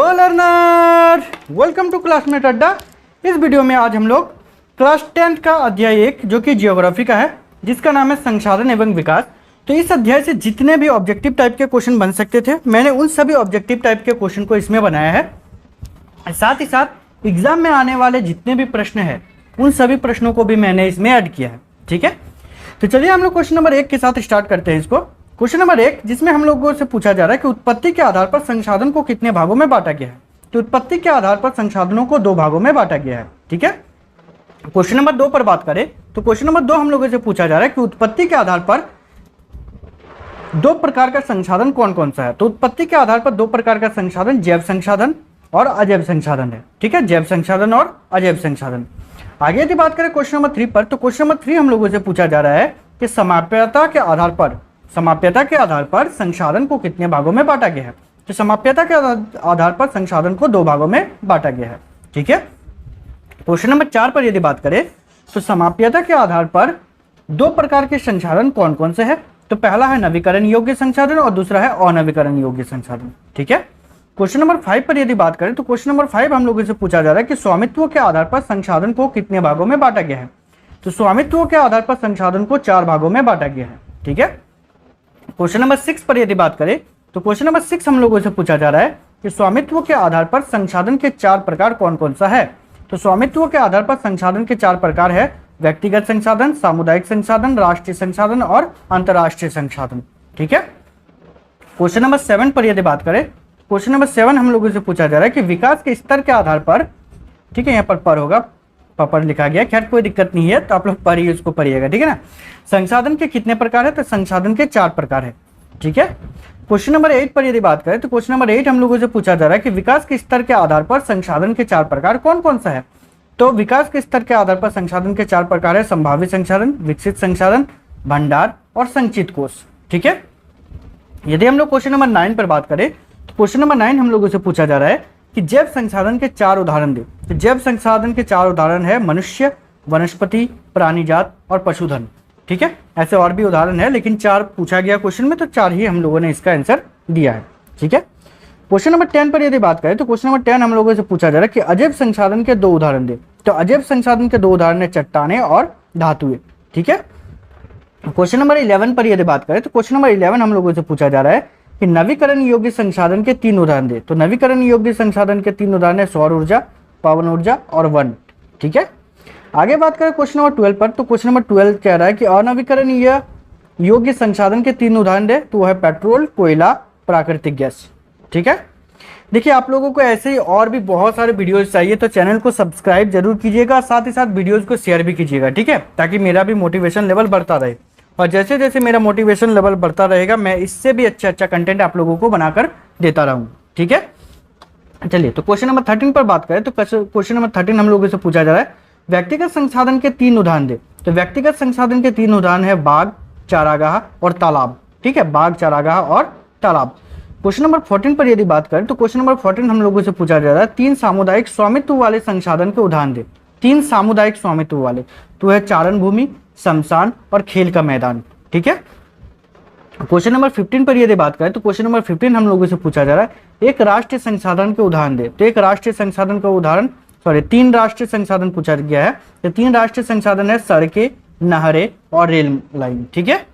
Hello learner, welcome to classmate Adda. इस video में आज हम लोग क्लास 10 का अध्याय 1 जो कि जियोग्राफी का है, जिसका नाम है संसाधन एवं विकास। तो इस अध्याय से जितने भी ऑब्जेक्टिव टाइप के क्वेश्चन बन सकते थे, मैंने उन सभी ऑब्जेक्टिव टाइप के क्वेश्चन को इसमें बनाया है। साथ ही साथ एग्जाम में आने वाले जितने भी प्रश्न हैं, उन सभी प्रश्नों को भी मैंने इसमें ऐड किया है। ठीक है, तो चलिए हम लोग क्वेश्चन नंबर 1 के साथ स्टार्ट करते हैं इसको। क्वेश्चन नंबर 1, जिसमें हम लोगों से पूछा जा रहा है कि उत्पत्ति के आधार पर संसाधन को कितने भागों में बांटा गया है। तो उत्पत्ति के आधार पर संसाधनों को 2 भागों में बांटा गया है। ठीक है, क्वेश्चन नंबर 2 पर बात करें तो क्वेश्चन नंबर 2 हम लोगों से पूछा जा रहा है कि उत्पत्ति के आधार पर 2 प्रकार का संसाधन कौन कौन सा है। तो उत्पत्ति के आधार पर 2 प्रकार का संसाधन जैव संसाधन और अजैव संसाधन है। ठीक है, जैव संसाधन और अजैव संसाधन। आगे यदि बात करें क्वेश्चन नंबर 3 पर, तो क्वेश्चन नंबर 3 हम लोगों से पूछा जा रहा है कि समाप्यता के आधार पर संसाधन को कितने भागों में बांटा गया है। तो समाप्यता के आधार पर संसाधन को 2 भागों में बांटा गया है। ठीक है, क्वेश्चन नंबर 4 पर यदि बात करें तो समाप्यता के आधार पर 2 प्रकार के संसाधन कौन कौन से हैं। तो पहला है नवीकरण योग्य संसाधन और दूसरा है अनवीकरण योग्य संसाधन। ठीक है, क्वेश्चन नंबर 5 पर यदि बात करें तो क्वेश्चन नंबर 5 हम लोगों से पूछा जा रहा है कि स्वामित्व के आधार पर संसाधन को कितने भागों में बांटा गया है। तो स्वामित्व के आधार पर संसाधन को 4 भागों में बांटा गया है। ठीक है, क्वेश्चन नंबर 6 पर यदि बात करें तो क्वेश्चन नंबर 6 हम लोगों से पूछा जा रहा है कि स्वामित्व के आधार पर संसाधन के 4 प्रकार कौन कौन सा है। तो स्वामित्व के आधार पर संसाधन के 4 प्रकार है व्यक्तिगत संसाधन, सामुदायिक संसाधन, राष्ट्रीय संसाधन और अंतरराष्ट्रीय संसाधन। ठीक है, क्वेश्चन नंबर 7 पर यदि बात करें, क्वेश्चन नंबर 7 हम लोगों से पूछा जा रहा है कि विकास के स्तर के आधार पर, ठीक है, यहाँ पर होगा, पर लिखा गया, खैर कोई दिक्कत नहीं है, तो आप लोग पर ही उसको पढ़िएगा। ठीक है ना, संसाधन के कितने प्रकार है। तो संसाधन के 4 प्रकार है। ठीक है, क्वेश्चन नंबर 8 पर यदि बात करें तो क्वेश्चन नंबर 8 हम लोगों से पूछा जा रहा है कि विकास के स्तर के आधार पर संसाधन के 4 प्रकार कौन कौन सा है। तो विकास के स्तर के आधार पर संसाधन के 4 प्रकार है संभावित संसाधन, विकसित संसाधन, भंडार और संचित कोष। ठीक है, यदि हम लोग क्वेश्चन नंबर 9 पर बात करें तो क्वेश्चन नंबर 9 हम लोगों से पूछा जा रहा है कि जैव संसाधन के 4 उदाहरण दे। तो जैव संसाधन के 4 उदाहरण है मनुष्य, वनस्पति, प्राणीजात और पशुधन। ठीक है, ऐसे और भी उदाहरण है, लेकिन 4 पूछा गया क्वेश्चन में, तो 4 ही हम लोगों ने इसका आंसर दिया है। ठीक है, क्वेश्चन नंबर 10 पर यदि बात करें तो क्वेश्चन नंबर 10 हम लोगों से पूछा जा रहा है कि अजैव संसाधन के 2 उदाहरण दे। तो अजैव संसाधन के 2 उदाहरण है चट्टाने और धातुएं। ठीक है, क्वेश्चन नंबर 11 पर यदि बात करें तो क्वेश्चन नंबर 11 हम लोगों से पूछा जा रहा है कि नवीकरण योग्य संसाधन के 3 उदाहरण दे। तो नवीकरण योग्य संसाधन के 3 उदाहरण है सौर ऊर्जा, पवन ऊर्जा और वन। ठीक है, आगे बात करें क्वेश्चन नंबर 12 पर, तो क्वेश्चन नंबर 12 कह रहा है कि अनवीकरणीय योग्य संसाधन के 3 उदाहरण दे। तो वह है पेट्रोल, कोयला, प्राकृतिक गैस। ठीक है, देखिए आप लोगों को ऐसे ही और भी बहुत सारे वीडियोस चाहिए, तो चैनल को सब्सक्राइब जरूर कीजिएगा, साथ ही साथ वीडियोस को शेयर भी कीजिएगा। ठीक है, ताकि मेरा भी मोटिवेशन लेवल बढ़ता रहे, और जैसे जैसे मेरा मोटिवेशन लेवल बढ़ता रहेगा, मैं इससे भी अच्छा कंटेंट आप लोगों को बनाकर देता रहूँगा। ठीक है, चलिए तो क्वेश्चन नंबर 13 पर बात करें तो क्वेश्चन नंबर 13 हम लोगों से पूछा जा रहा है व्यक्तिगत संसाधन के 3 उदाहरण दे। तो व्यक्तिगत संसाधन के 3 उदाहरण है बाग, चारागाह और तालाब। ठीक है, बाग, चारागाह और तालाब। क्वेश्चन नंबर 14 पर यदि बात करें तो क्वेश्चन नंबर 14 हम लोगों से पूछा जा रहा है 3 सामुदायिक स्वामित्व वाले संसाधन के उदाहरण दे। 3 सामुदायिक स्वामित्व वाले, तो है चारण भूमि, शमशान और खेल का मैदान। ठीक है, क्वेश्चन नंबर 15 पर यदि बात करें तो क्वेश्चन नंबर 15 हम लोगों से पूछा जा रहा है एक राष्ट्रीय संसाधन के उदाहरण दे। तो एक राष्ट्रीय संसाधन का उदाहरण, 3 राष्ट्रीय संसाधन पूछा गया है। तो 3 राष्ट्रीय संसाधन है सड़कें, नहरें और रेल लाइन। ठीक है,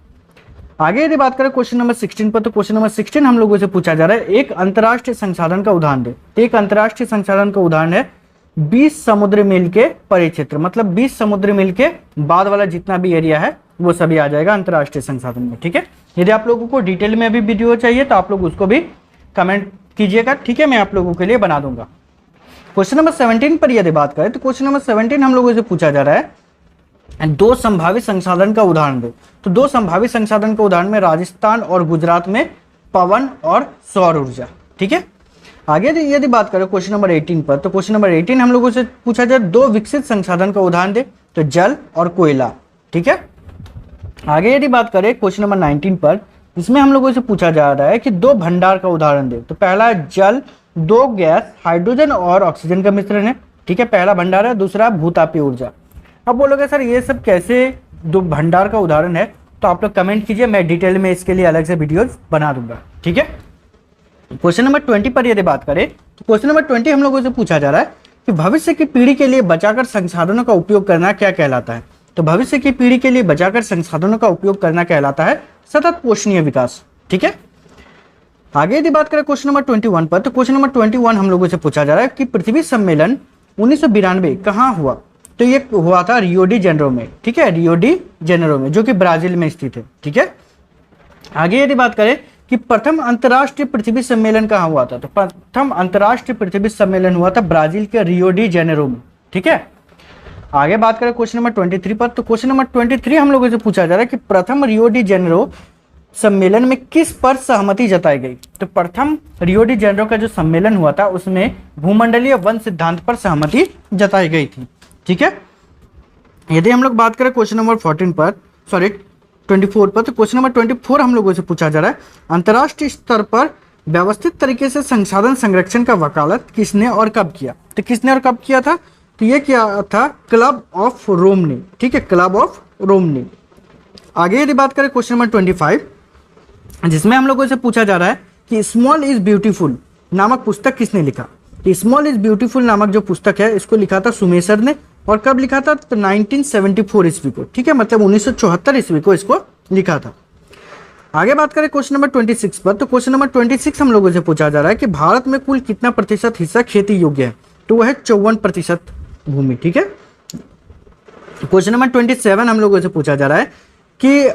आगे यदि बात करें क्वेश्चन नंबर 16 पर, तो क्वेश्चन नंबर 16 हम लोगों से पूछा जा रहा है एक अंतरराष्ट्रीय संसाधन का उदाहरण दे। तो एक अंतरराष्ट्रीय संसाधन का उदाहरण है 20 समुद्री मील के परिक्षेत्र, मतलब 20 समुद्री मील के बाद वाला जितना भी एरिया है वो सभी आ जाएगा अंतरराष्ट्रीय संसाधन में। ठीक है, यदि आप लोगों को डिटेल में भी वीडियो चाहिए तो आप लोग उसको भी कमेंट कीजिएगा। ठीक है, मैं आप लोगों के लिए बना दूंगा। क्वेश्चन नंबर 17 पर यदि बात करें तो क्वेश्चन नंबर 17 हम लोगों से पूछा जा रहा है 2 संभावित संसाधन का उदाहरण दे। तो 2 संभावित संसाधन का उदाहरण में राजस्थान और गुजरात में पवन और सौर ऊर्जा। ठीक है, आगे यदि बात करें क्वेश्चन नंबर 18 पर, तो क्वेश्चन नंबर 18 हम लोगों से पूछा जाए 2 विकसित संसाधन का उदाहरण दे। तो जल और कोयला। ठीक है, आगे यदि बात करें क्वेश्चन नंबर 19 पर, इसमें हम लोगों से पूछा जा रहा है कि 2 भंडार का उदाहरण दे। तो पहला है जल, 2 गैस, हाइड्रोजन और ऑक्सीजन का मिश्रण है। ठीक है, पहला भंडार है, दूसरा भूतापीय ऊर्जा। अब बोलोगे सर ये सब कैसे 2 भंडार का उदाहरण है, तो आप लोग कमेंट कीजिए, मैं डिटेल में इसके लिए अलग से वीडियोस बना दूंगा। ठीक है, क्वेश्चन नंबर 20 पर यदि बात करें तो क्वेश्चन नंबर 20 हम लोगों से पूछा जा रहा है कि भविष्य की पीढ़ी के लिए बचाकर संसाधनों का उपयोग करना क्या कहलाता है। तो भविष्य की पीढ़ी के लिए बचाकर संसाधनों का उपयोग करना कहलाता है सतत पोषणीय विकास। ठीक है, आगे यदि बात करें क्वेश्चन नंबर 21 पर, तो क्वेश्चन नंबर 21 हम लोगों से पूछा जा रहा है कि पृथ्वी सम्मेलन 1992 कहाँ हुआ। तो ये हुआ था रियो डी जेनेरो में। ठीक है, रियो डी जेनेरो में, जो कि ब्राजील में स्थित है। ठीक है, आगे यदि बात करें कि प्रथम अंतर्राष्ट्रीय पृथ्वी सम्मेलन कहाँ हुआ था, तो प्रथम अंतर्राष्ट्रीय पृथ्वी सम्मेलन हुआ था ब्राजील के रियो डी जेनेरो में। ठीक है, आगे बात करें क्वेश्चन नंबर 23 पर, तो क्वेश्चन नंबर 23 हम लोगों से पूछा जा रहा है कि प्रथम रियो डी जेनेरो सम्मेलन में किस पर सहमति जताई गई। तो प्रथम रियो डी जेनेरो का जो सम्मेलन हुआ था उसमें भूमंडलीय वन सिद्धांत पर सहमति जताई गई थी। ठीक है, यदि हम लोग बात करें क्वेश्चन नंबर 24 पर, तो क्वेश्चन नंबर 24 हम लोगों से पूछा जा रहा है अंतर्राष्ट्रीय स्तर पर व्यवस्थित तरीके से संसाधन संरक्षण का वकालत किसने और कब किया। तो किसने और कब किया था, तो ये किया था क्लब ऑफ रोम ने। ठीक है, क्लब ऑफ रोम ने। आगे यदि बात करें क्वेश्चन नंबर 25, जिसमें हम लोगों से पूछा जा रहा है कि स्मॉल इज ब्यूटीफुल नामक पुस्तक किसने लिखा। तो स्मॉल इज ब्यूटीफुल नामक जो पुस्तक है इसको लिखा था सुमेसर ने, और कब लिखा था, तो 1974 ईस्वी को। ठीक है, मतलब 1974 ईस्वी को इसको लिखा था। आगे बात करें क्वेश्चन नंबर 26 पर, तो क्वेश्चन नंबर 26 हम लोगों से पूछा जा रहा है कि भारत में कुल कितना प्रतिशत हिस्सा खेती योग्य है। तो वह है 54% भूमि। ठीक है, क्वेश्चन नंबर 27 हम लोगों से पूछा जा रहा है कि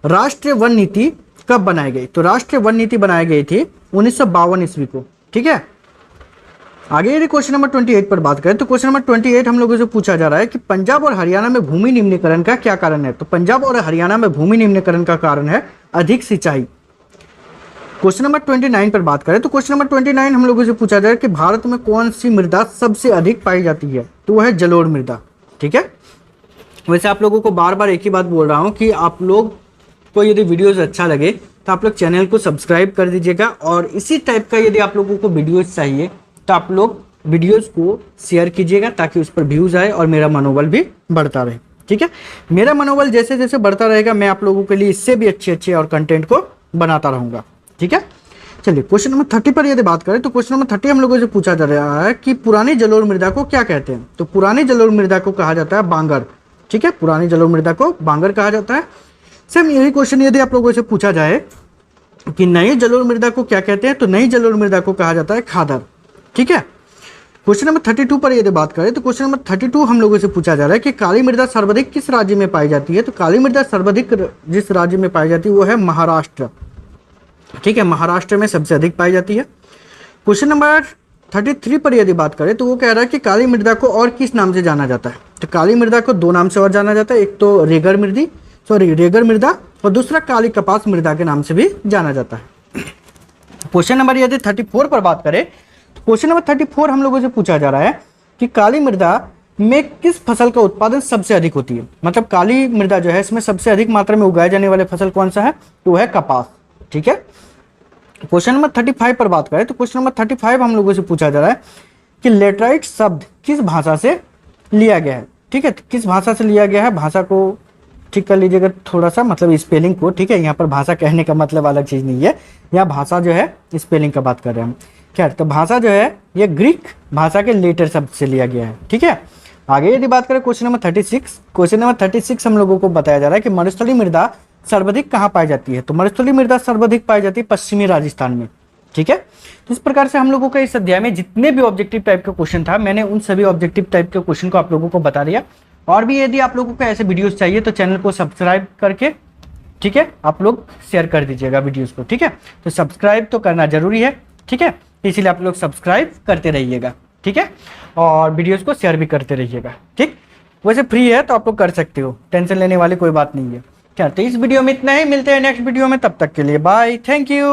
राष्ट्रीय वन नीति कब बनाई गई। तो राष्ट्रीय वन नीति बनाई गई थी 1952 ईस्वी को। ठीक है, आगे यदि क्वेश्चन नंबर 28 पर बात करें, तो क्वेश्चन नंबर 28 हम लोगों से पूछा जा रहा है कि पंजाब और हरियाणा में भूमि निम्नीकरण का क्या कारण है। तो पंजाब और हरियाणा में भूमि निम्नीकरण का कारण है अधिक सिंचाई। क्वेश्चन नंबर 29 पर बात करें, तो क्वेश्चन नंबर 29 हम लोगों से पूछा जा रहा है कि भारत में कौन सी मृदा सबसे अधिक पाई जाती है। तो वह है जलोढ़ मृदा। ठीक है, वैसे आप लोगों को बार बार एक ही बात बोल रहा हूँ कि आप लोग को यदि वीडियोस अच्छा लगे तो आप लोग चैनल को सब्सक्राइब कर दीजिएगा, और इसी टाइप का यदि आप लोगों को वीडियोस चाहिए तो आप लोग वीडियोस को शेयर कीजिएगा ताकि उस पर व्यूज आए और मेरा मनोबल भी बढ़ता रहे। ठीक है, मेरा मनोबल जैसे जैसे बढ़ता रहेगा मैं आप लोगों के लिए इससे भी अच्छे और कंटेंट को बनाता रहूँगा। ठीक है, चलिए क्वेश्चन नंबर 30 पर यदि बात करें, तो क्वेश्चन नंबर 30 हम लोगों से पूछा जा रहा है कि पुरानी जलोढ़ मृदा को क्या कहते हैं। तो पुरानी जलोढ़ मृदा को कहा जाता है बांगर। ठीक है, पुरानी जलोढ़ मृदा को बांगर कहा जाता है। सेम यही क्वेश्चन यदि आप लोगों से पूछा जाए कि नई जलोढ़ मृदा को क्या कहते हैं, तो नई जलोढ़ मृदा को कहा जाता है खादर। ठीक है, क्वेश्चन नंबर 32 पर यदि बात करें, तो क्वेश्चन नंबर 32 हम लोगों से पूछा जा रहा है कि काली मृदा सर्वाधिक किस राज्य में पाई जाती है। तो काली मृदा सर्वाधिक जिस राज्य में पाई जाती है वो है महाराष्ट्र। ठीक है, महाराष्ट्र में सबसे अधिक पाई जाती है। क्वेश्चन नंबर 33 पर यदि बात करें, तो वो कह रहा है कि काली मृदा को और किस नाम से जाना जाता है। तो काली मृदा को दो नाम से और जाना जाता है, एक तो रेगर मृदा, और दूसरा काली कपास मृदा के नाम से भी जाना जाता है। क्वेश्चन नंबर यदि 34 पर बात करें, तो क्वेश्चन नंबर 34 हम लोगों से पूछा जा रहा है कि काली मृदा में किस फसल का उत्पादन सबसे अधिक होती है। मतलब काली मृदा जो है इसमें सबसे अधिक मात्रा में उगाए जाने वाले फसल कौन सा है, तो वह है कपास। ठीक है, क्वेश्चन नंबर 35 पर बात करें, तो क्वेश्चन नंबर 35 हम लोगों से पूछा जा रहा है कि लेटराइट शब्द किस भाषा से लिया गया है। ठीक है, किस भाषा से लिया गया है, भाषा को ठीक कर लीजिएगा थोड़ा सा, मतलब स्पेलिंग को। ठीक है, यहाँ पर भाषा कहने का मतलब अलग चीज़ नहीं है, यहाँ भाषा जो है स्पेलिंग का बात कर रहे हैं हम। खैर, तो भाषा जो है ये ग्रीक भाषा के लेटर शब्द से लिया गया है। ठीक है, आगे यदि बात करें क्वेश्चन नंबर 36, क्वेश्चन नंबर 36 हम लोगों को बताया जा रहा है कि मरुस्थलीय मृदा सर्वाधिक कहाँ पाई जाती है। तो मरुस्थलीय मृदा सर्वाधिक पाई जाती है पश्चिमी राजस्थान में। ठीक है, तो इस प्रकार से हम लोगों का इस अध्याय में जितने भी ऑब्जेक्टिव टाइप का क्वेश्चन था मैंने उन सभी ऑब्जेक्टिव टाइप के क्वेश्चन को आप लोगों को बता दिया। और भी यदि आप लोगों को ऐसे वीडियोस चाहिए तो चैनल को सब्सक्राइब करके, ठीक है, आप लोग शेयर कर दीजिएगा वीडियोस को। ठीक है, तो सब्सक्राइब तो करना जरूरी है। ठीक है, इसलिए आप लोग सब्सक्राइब करते रहिएगा। ठीक है, और वीडियोस को शेयर भी करते रहिएगा। ठीक, वैसे फ्री है तो आप लोग कर सकते हो, टेंशन लेने वाली कोई बात नहीं है। क्या, तो इस वीडियो में इतना ही, मिलते हैं नेक्स्ट वीडियो में, तब तक के लिए बाय, थैंक यू।